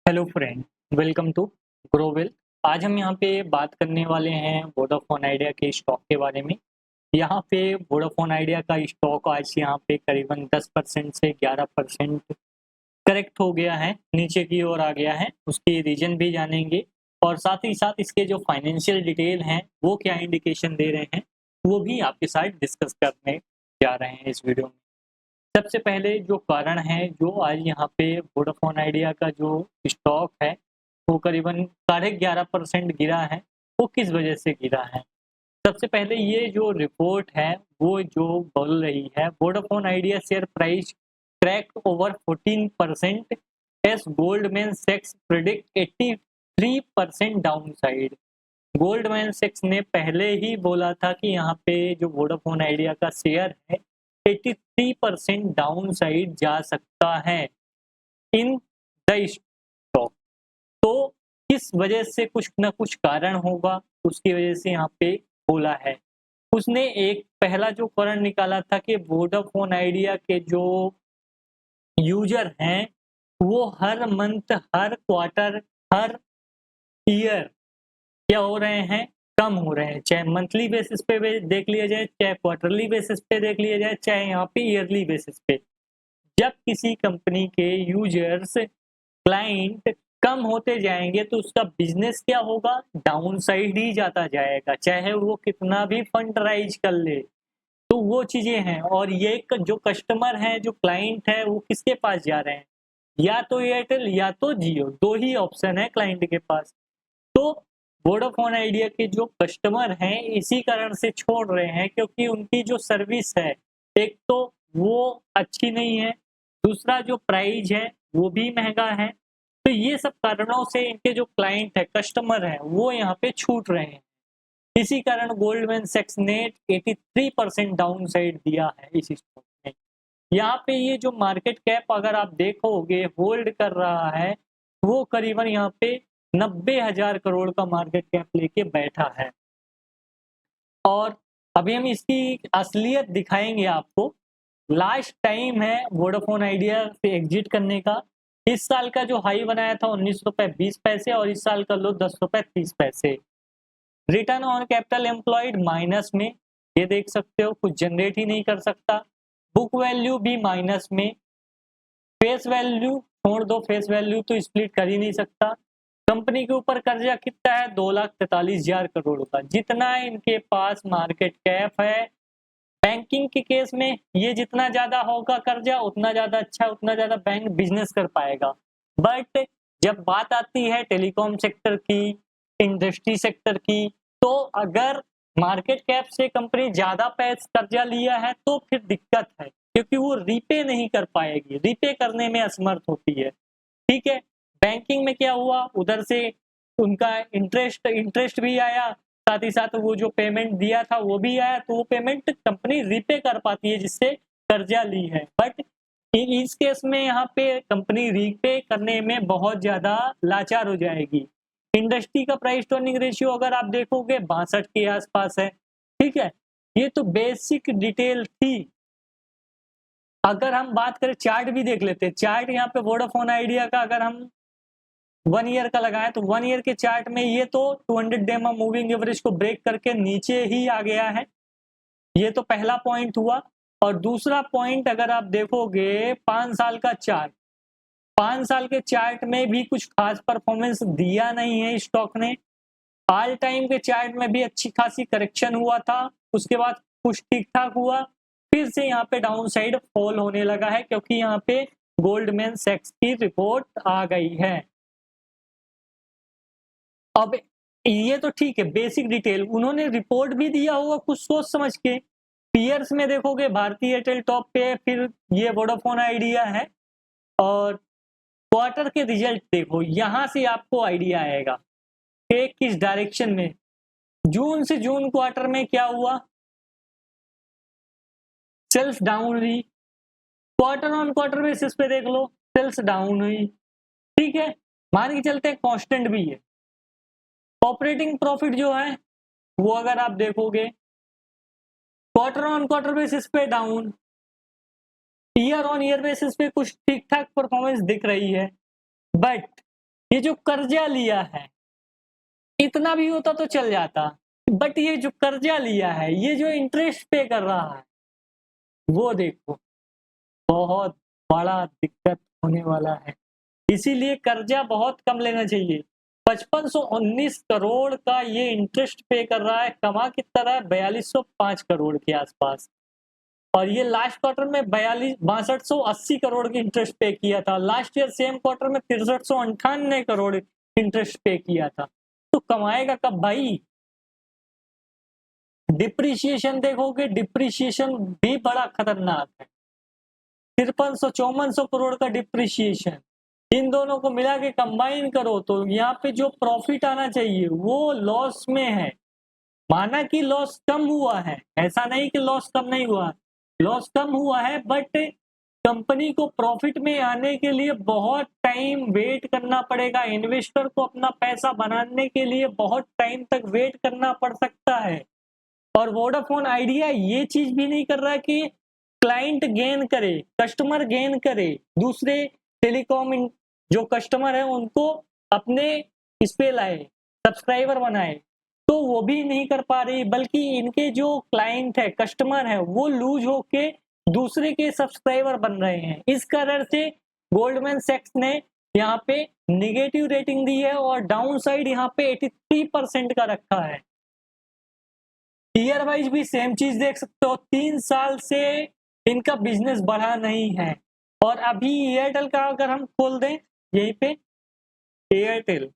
Hello friend, welcome to Growel. आज हम यहाँ पे बात करने वाले हैं वोडाफोन आइडिया के स्टॉक के बारे में। यहाँ पे वोडाफोन आइडिया का स्टॉक आज यहाँ पे करीबन 10% से 11% करेक्ट हो गया है, नीचे की ओर आ गया है। उसकी रीजन भी जानेंगे और साथ ही साथ इसके जो फाइनेंशियल डिटेल हैं वो क्या इंडिकेशन दे रहे हैं वो भी आपके साथ डिस्कस करने जा रहे हैं इस वीडियो में। सबसे पहले जो कारण है, जो आज यहाँ पे वोडाफोन आइडिया का जो स्टॉक है वो करीबन 11.5% गिरा है। वो किस वजह से गिरा है? सबसे पहले ये जो रिपोर्ट है वो जो बोल रही है Vodafone Idea share price cracked over 14% as Goldman सैक्स प्रेडिक्ट 83% डाउन साइड। गोल्डमैन सैक्स ने पहले ही बोला था कि यहाँ पे जो वोडाफोन आइडिया का शेयर है 83% डाउन साइड जा सकता है इन द स्टॉक। तो किस वजह से, कुछ ना कुछ कारण होगा, उसकी वजह से यहाँ पे बोला है। उसने एक पहला जो कारण निकाला था कि वोडाफोन आइडिया के जो यूजर हैं वो हर मंथ, हर क्वार्टर, हर ईयर क्या हो रहे हैं, कम हो रहे हैं। चाहे मंथली बेसिस पे देख लिया जाए, चाहे क्वार्टरली बेसिस पे देख लिया जाए, चाहे यहाँ पे ईयरली बेसिस पे। जब किसी कंपनी के यूजर्स, क्लाइंट कम होते जाएंगे तो उसका बिजनेस क्या होगा, डाउन साइड ही जाता जाएगा, चाहे वो कितना भी फंड राइज कर ले। तो वो चीजें हैं। और ये जो कस्टमर है, जो क्लाइंट है, वो किसके पास जा रहे हैं? या तो एयरटेल या तो जियो, दो ही ऑप्शन है क्लाइंट के पास। तो वोडाफोन आइडिया के जो कस्टमर हैं इसी कारण से छोड़ रहे हैं, क्योंकि उनकी जो सर्विस है एक तो वो अच्छी नहीं है, दूसरा जो प्राइस है वो भी महंगा है। तो ये सब कारणों से इनके जो क्लाइंट है, कस्टमर है, वो यहाँ पे छूट रहे हैं। इसी कारण गोल्डमैन सैक्स ने 83% डाउन साइड दिया है इस स्टॉक में। यहाँ पे ये जो मार्केट कैप अगर आप देखोगे होल्ड कर रहा है, वो करीबन यहाँ पे 90,000 करोड़ का मार्केट कैप लेके बैठा है। और अभी हम इसकी असलियत दिखाएंगे आपको। लास्ट टाइम है वोडाफोन आइडिया से एग्जिट करने का। इस साल का जो हाई बनाया था 19 रुपए 20 पैसे और इस साल का लो 10 रुपए 30 पैसे। Return on capital employed minus में, ये देख सकते हो, कुछ जनरेट ही नहीं कर सकता। बुक वैल्यू भी माइनस में। फेस वैल्यू छोड़ दो, फेस वैल्यू तो स्प्लिट कर ही नहीं सकता। कंपनी के ऊपर कर्जा कितना है? 2,43,000 करोड़ का, जितना इनके पास मार्केट कैप है। बैंकिंग के केस में ये जितना ज्यादा होगा कर्जा उतना ज्यादा अच्छा, उतना ज्यादा बैंक बिजनेस कर पाएगा। बट जब बात आती है टेलीकॉम सेक्टर की, इंडस्ट्री सेक्टर की, तो अगर मार्केट कैप से कंपनी ज्यादा पैसा कर्जा लिया है तो फिर दिक्कत है, क्योंकि वो रीपे नहीं कर पाएगी, रीपे करने में असमर्थ होती है। ठीक है, बैंकिंग में क्या हुआ, उधर से उनका इंटरेस्ट भी आया, साथ ही साथ वो जो पेमेंट दिया था वो भी आया, तो वो पेमेंट कंपनी रीपे कर पाती है जिससे कर्जा ली है। बट इस केस में यहाँ पे कंपनी रीपे करने में बहुत ज्यादा लाचार हो जाएगी। इंडस्ट्री का प्राइस टू अर्निंग रेशियो अगर आप देखोगे 62 के आसपास है। ठीक है, ये तो बेसिक डिटेल थी। अगर हम बात करें, चार्ट भी देख लेते हैं। चार्ट यहाँ पे वोडाफोन आइडिया का अगर हम 1 ईयर का लगाएं तो 1 ईयर के चार्ट में ये तो 200 डेमा मूविंग एवरेज को ब्रेक करके नीचे ही आ गया है। ये तो पहला पॉइंट हुआ। और दूसरा पॉइंट अगर आप देखोगे 5 साल का चार्ट, 5 साल के चार्ट में भी कुछ खास परफॉर्मेंस दिया नहीं है स्टॉक ने। ऑल टाइम के चार्ट में भी अच्छी खासी करेक्शन हुआ था, उसके बाद कुछ ठीक ठाक हुआ, फिर से यहाँ पे डाउन साइड फॉल होने लगा है, क्योंकि यहाँ पे गोल्डमैन सैक्स की रिपोर्ट आ गई है। अब ये तो ठीक है, बेसिक डिटेल उन्होंने रिपोर्ट भी दिया होगा कुछ सोच समझ के। पीयर्स में देखोगे भारतीय एयरटेल टॉप पे है, फिर ये वोडाफोन आइडिया है। और क्वार्टर के रिजल्ट देखो, यहां से आपको आइडिया आएगा कि किस डायरेक्शन में। जून से जून क्वार्टर में क्या हुआ, सेल्स डाउन हुई। क्वार्टर ऑन क्वार्टर बेसिस पे देख लो, सेल्स डाउन हुई। ठीक है, मान के चलते कांस्टेंट भी है। ऑपरेटिंग प्रॉफिट जो है वो अगर आप देखोगे क्वार्टर ऑन क्वार्टर बेसिस पे down, year on year basis पे कुछ ठीक ठाक परफॉर्मेंस दिख रही है। बट ये जो कर्जा लिया है, इतना भी होता तो चल जाता, बट ये जो कर्जा लिया है, ये जो इंटरेस्ट पे कर रहा है, वो देखो बहुत बड़ा दिक्कत होने वाला है। इसीलिए कर्जा बहुत कम लेना चाहिए। 5519 करोड़ का ये इंटरेस्ट पे कर रहा है, कमा कितना रहा है 4205 करोड़ के आसपास, और ये लास्ट क्वार्टर में 6280 करोड़ की इंटरेस्ट पे किया था। लास्ट ईयर सेम क्वार्टर में 6398 करोड़ इंटरेस्ट पे किया था। तो कमाएगा कब भाई? डिप्रिसिएशन देखोगे, डिप्रिसिएशन भी बड़ा खतरनाक है, 5300-5400 करोड़ का डिप्रिसिएशन। इन दोनों को मिला के कंबाइन करो तो यहाँ पे जो प्रॉफिट आना चाहिए वो लॉस में है। माना कि लॉस कम हुआ है, ऐसा नहीं कि लॉस कम नहीं हुआ, लॉस कम हुआ है, बट कंपनी को प्रॉफिट में आने के लिए बहुत टाइम वेट करना पड़ेगा। इन्वेस्टर को अपना पैसा बनाने के लिए बहुत टाइम तक वेट करना पड़ सकता है। और वोडाफोन आइडिया ये चीज भी नहीं कर रहा कि क्लाइंट गेन करे, कस्टमर गेन करे, दूसरे टेलीकॉम जो कस्टमर है उनको अपने इस पे लाए, सब्सक्राइबर बनाए, तो वो भी नहीं कर पा रही, बल्कि इनके जो क्लाइंट है, कस्टमर है, वो लूज होके दूसरे के सब्सक्राइबर बन रहे हैं। इस कारण से गोल्डमैन सैक्स ने यहाँ पे निगेटिव रेटिंग दी है और डाउन साइड यहाँ पे 83% का रखा है। ईयर वाइज भी सेम चीज देख सकते हो, 3 साल से इनका बिजनेस बढ़ा नहीं है। और अभी एयरटेल का अगर हम खोल दें यहीं पे, एयरटेल